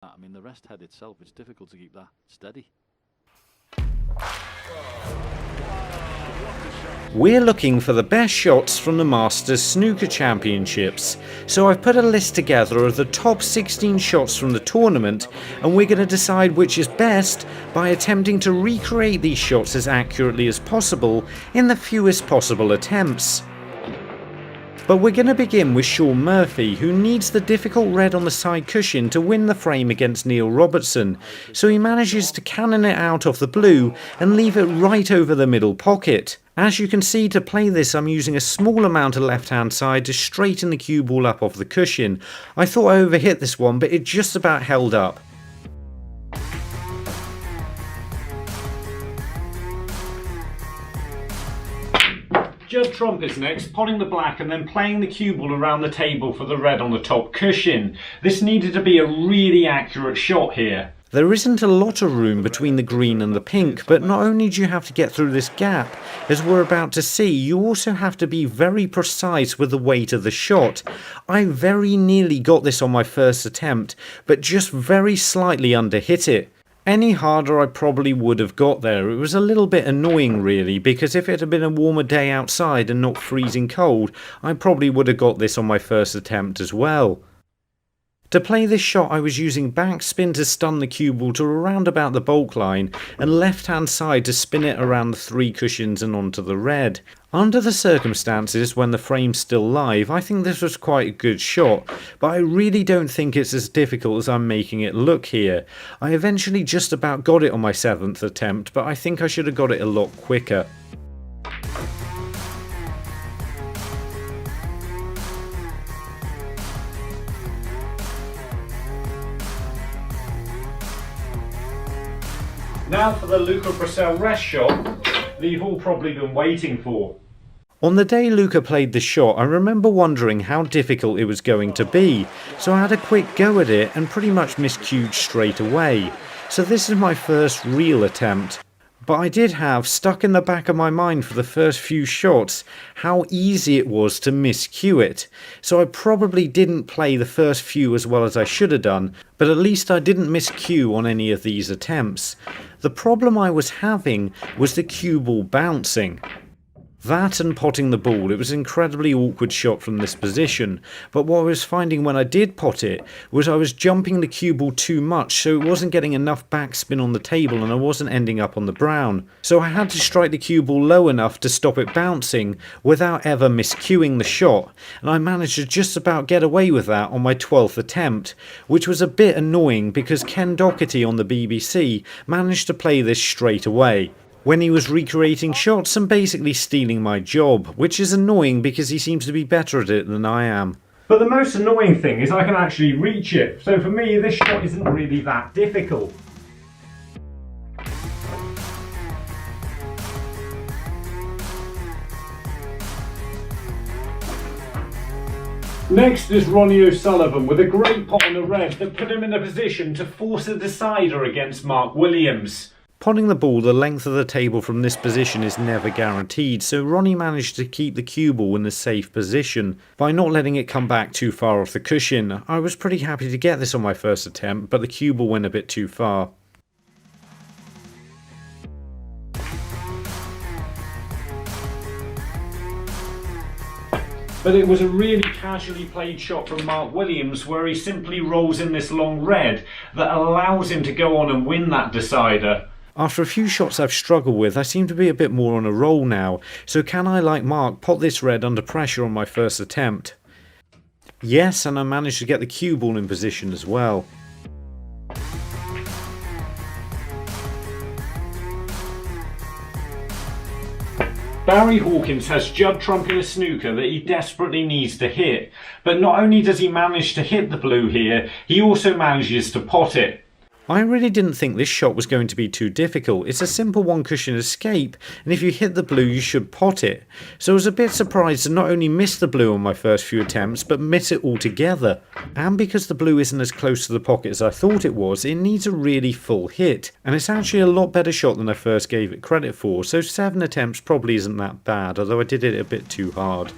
I mean, the rest head itself, it's difficult to keep that steady. We're looking for the best shots from the Masters Snooker Championships, so I've put a list together of the top 16 shots from the tournament, and we're going to decide which is best by attempting to recreate these shots as accurately as possible in the fewest possible attempts. But we're going to begin with Shaun Murphy, who needs the difficult red on the side cushion to win the frame against Neil Robertson, so he manages to cannon it out of the blue and leave it right over the middle pocket. As you can see, to play this I'm using a small amount of left hand side to straighten the cue ball up off the cushion. I thought I overhit this one, but it just about held up. Judd Trump is next, potting the black and then playing the cue ball around the table for the red on the top cushion. This needed to be a really accurate shot here. There isn't a lot of room between the green and the pink, but not only do you have to get through this gap, as we're about to see, you also have to be very precise with the weight of the shot. I very nearly got this on my first attempt, but just very slightly underhit it. Any harder I probably would have got there. It was a little bit annoying really, because if it had been a warmer day outside and not freezing cold, I probably would have got this on my first attempt as well. To play this shot I was using backspin to stun the cue ball to around about the baulk line and left hand side to spin it around the three cushions and onto the red. Under the circumstances, when the frame's still live, I think this was quite a good shot, but I really don't think it's as difficult as I'm making it look here. I eventually just about got it on my 7th attempt, but I think I should have got it a lot quicker. Now for the Luca Brecel rest shot that you've all probably been waiting for. On the day Luca played the shot, I remember wondering how difficult it was going to be, so I had a quick go at it and pretty much miscued straight away. So this is my first real attempt. But I did have stuck in the back of my mind for the first few shots how easy it was to miscue it. So I probably didn't play the first few as well as I should have done, but at least I didn't miscue on any of these attempts. The problem I was having was the cue ball bouncing. That and potting the ball, it was an incredibly awkward shot from this position, but what I was finding when I did pot it was I was jumping the cue ball too much, so it wasn't getting enough backspin on the table and I wasn't ending up on the brown. So I had to strike the cue ball low enough to stop it bouncing without ever miscuing the shot, and I managed to just about get away with that on my 12th attempt, which was a bit annoying because Ken Doherty on the BBC managed to play this straight away when he was recreating shots and basically stealing my job, which is annoying because he seems to be better at it than I am. But the most annoying thing is I can actually reach it, so for me this shot isn't really that difficult. Next is Ronnie O'Sullivan with a great pot on the red that put him in a position to force a decider against Mark Williams. Potting the ball the length of the table from this position is never guaranteed, so Ronnie managed to keep the cue ball in a safe position by not letting it come back too far off the cushion. I was pretty happy to get this on my first attempt, but the cue ball went a bit too far. But it was a really casually played shot from Mark Williams where he simply rolls in this long red that allows him to go on and win that decider. After a few shots I've struggled with, I seem to be a bit more on a roll now, so can I, like Mark, pot this red under pressure on my first attempt? Yes, and I managed to get the cue ball in position as well. Barry Hawkins has Judd Trump in a snooker that he desperately needs to hit, but not only does he manage to hit the blue here, he also manages to pot it. I really didn't think this shot was going to be too difficult. It's a simple one cushion escape, and if you hit the blue you should pot it. So I was a bit surprised to not only miss the blue on my first few attempts, but miss it altogether. And because the blue isn't as close to the pocket as I thought it was, it needs a really full hit. And it's actually a lot better shot than I first gave it credit for, so 7 attempts probably isn't that bad, although I did it a bit too hard.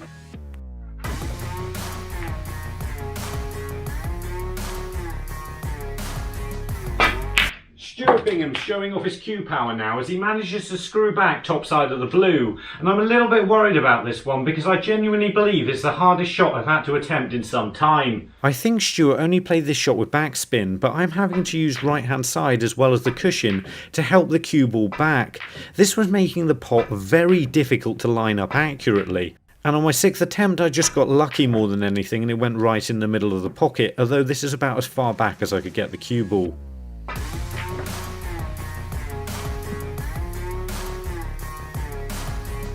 Stuart Bingham's showing off his cue power now as he manages to screw back topside of the blue, and I'm a little bit worried about this one because I genuinely believe it's the hardest shot I've had to attempt in some time. I think Stuart only played this shot with backspin, but I'm having to use right hand side as well as the cushion to help the cue ball back. This was making the pot very difficult to line up accurately. And on my 6th attempt I just got lucky more than anything and it went right in the middle of the pocket, although this is about as far back as I could get the cue ball.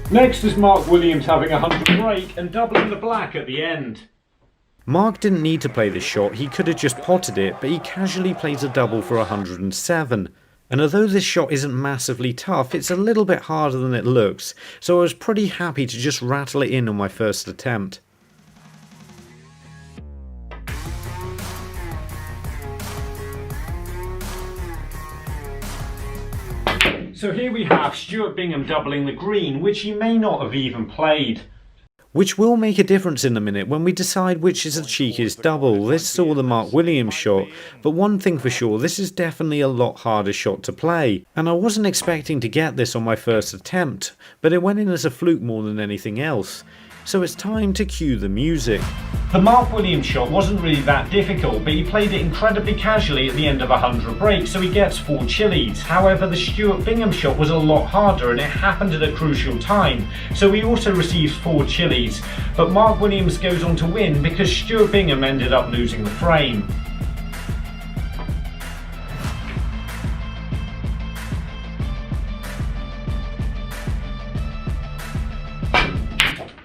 Next is Mark Williams having a 100 break and doubling the black at the end. Mark didn't need to play this shot, he could have just potted it, but he casually plays a double for 107. And although this shot isn't massively tough, it's a little bit harder than it looks, so I was pretty happy to just rattle it in on my first attempt. So here we have Stuart Bingham doubling the green, which he may not have even played. Which will make a difference in a minute when we decide which is the cheekiest double. This saw the Mark Williams shot, but one thing for sure, this is definitely a lot harder shot to play. And I wasn't expecting to get this on my first attempt, but it went in as a fluke more than anything else. So it's time to cue the music. The Mark Williams shot wasn't really that difficult, but he played it incredibly casually at the end of 100 breaks, so he gets 4 chilies. However, the Stuart Bingham shot was a lot harder and it happened at a crucial time, so he also receives 4 chilies. But Mark Williams goes on to win because Stuart Bingham ended up losing the frame.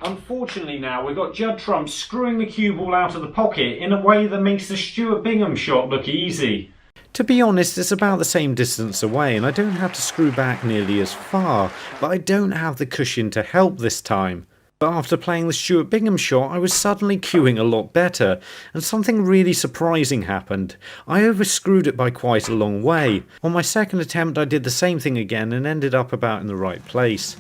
Unfortunately now we've got Judd Trump screwing the cue ball out of the pocket in a way that makes the Stuart Bingham shot look easy. To be honest, it's about the same distance away and I don't have to screw back nearly as far, but I don't have the cushion to help this time. But after playing the Stuart Bingham shot, I was suddenly cueing a lot better, and something really surprising happened. I overscrewed it by quite a long way. On my second attempt I did the same thing again and ended up about in the right place.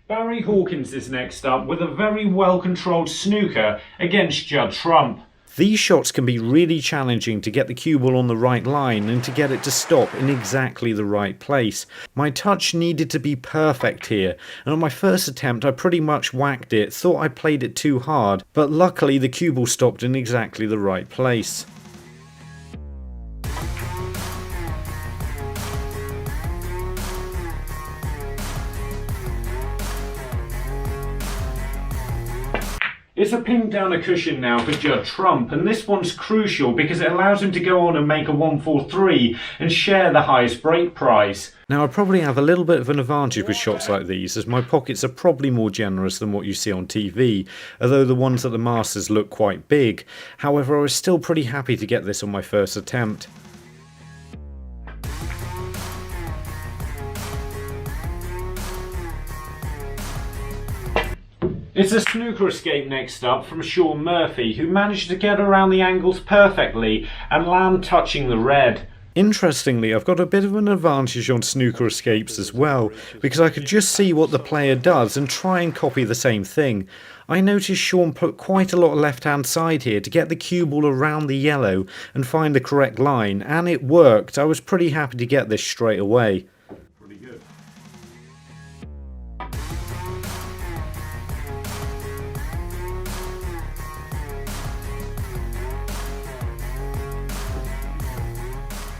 Barry Hawkins is next up with a very well controlled snooker against Judd Trump. These shots can be really challenging to get the cue ball on the right line and to get it to stop in exactly the right place. My touch needed to be perfect here, and on my first attempt I pretty much whacked it, thought I played it too hard, but luckily the cue ball stopped in exactly the right place. It's a ping down a cushion now for Judd Trump, and this one's crucial because it allows him to go on and make a 1-4-3 and share the highest break prize. Now I probably have a little bit of an advantage with shots like these as my pockets are probably more generous than what you see on TV, although the ones at the Masters look quite big. However, I was still pretty happy to get this on my first attempt. It's a snooker escape next up from Shaun Murphy, who managed to get around the angles perfectly and land touching the red. Interestingly, I've got a bit of an advantage on snooker escapes as well, because I could just see what the player does and try and copy the same thing. I noticed Shaun put quite a lot of left-hand side here to get the cue ball around the yellow and find the correct line, and it worked. I was pretty happy to get this straight away.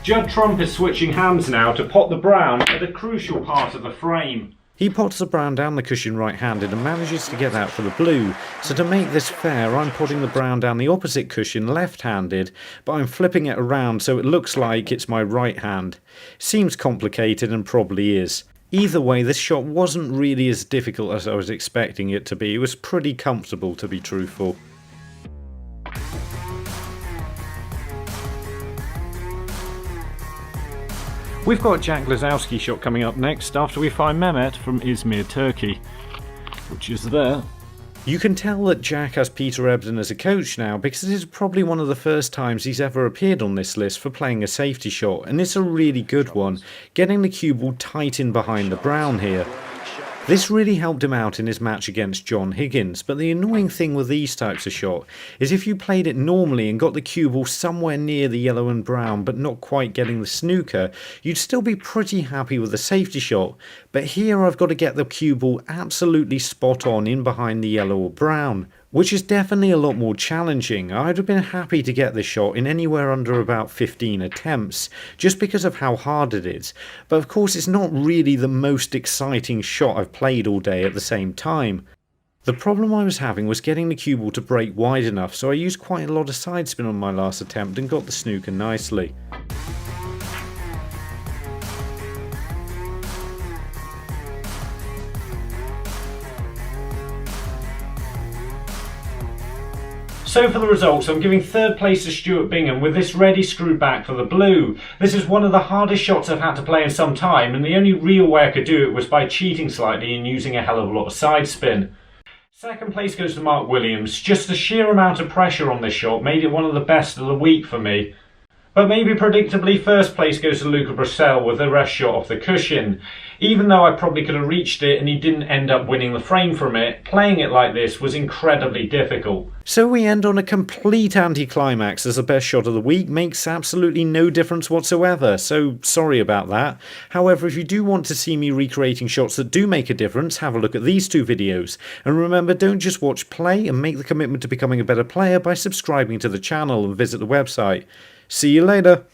Judd Trump is switching hands now to pot the brown at a crucial part of the frame. He pots the brown down the cushion right-handed and manages to get out for the blue, so to make this fair I'm potting the brown down the opposite cushion left-handed, but I'm flipping it around so it looks like it's my right hand. Seems complicated and probably is. Either way, this shot wasn't really as difficult as I was expecting it to be. It was pretty comfortable, to be truthful. We've got Jack Lisowski shot coming up next after we find Mehmet from Izmir, Turkey, which is there. You can tell that Jack has Peter Ebden as a coach now because it is probably one of the first times he's ever appeared on this list for playing a safety shot, and it's a really good one, getting the cue ball tight in behind the brown here. This really helped him out in his match against John Higgins, but the annoying thing with these types of shot is if you played it normally and got the cue ball somewhere near the yellow and brown but not quite getting the snooker, you'd still be pretty happy with the safety shot. But here I've got to get the cue ball absolutely spot on in behind the yellow or brown, which is definitely a lot more challenging. I'd have been happy to get this shot in anywhere under about 15 attempts, just because of how hard it is. But of course it's not really the most exciting shot I've played all day at the same time. The problem I was having was getting the cue ball to break wide enough, so I used quite a lot of side spin on my last attempt and got the snooker nicely. So for the results, I'm giving third place to Stuart Bingham with this ready screwed back for the blue. This is one of the hardest shots I've had to play in some time, and the only real way I could do it was by cheating slightly and using a hell of a lot of side spin. Second place goes to Mark Williams. Just the sheer amount of pressure on this shot made it one of the best of the week for me. But maybe predictably, first place goes to Luca Brecel with the rest shot off the cushion. Even though I probably could have reached it and he didn't end up winning the frame from it, playing it like this was incredibly difficult. So we end on a complete anticlimax, as the best shot of the week makes absolutely no difference whatsoever, so sorry about that. However, if you do want to see me recreating shots that do make a difference, have a look at these two videos. And remember, don't just watch play, and make the commitment to becoming a better player by subscribing to the channel and visit the website. See you later.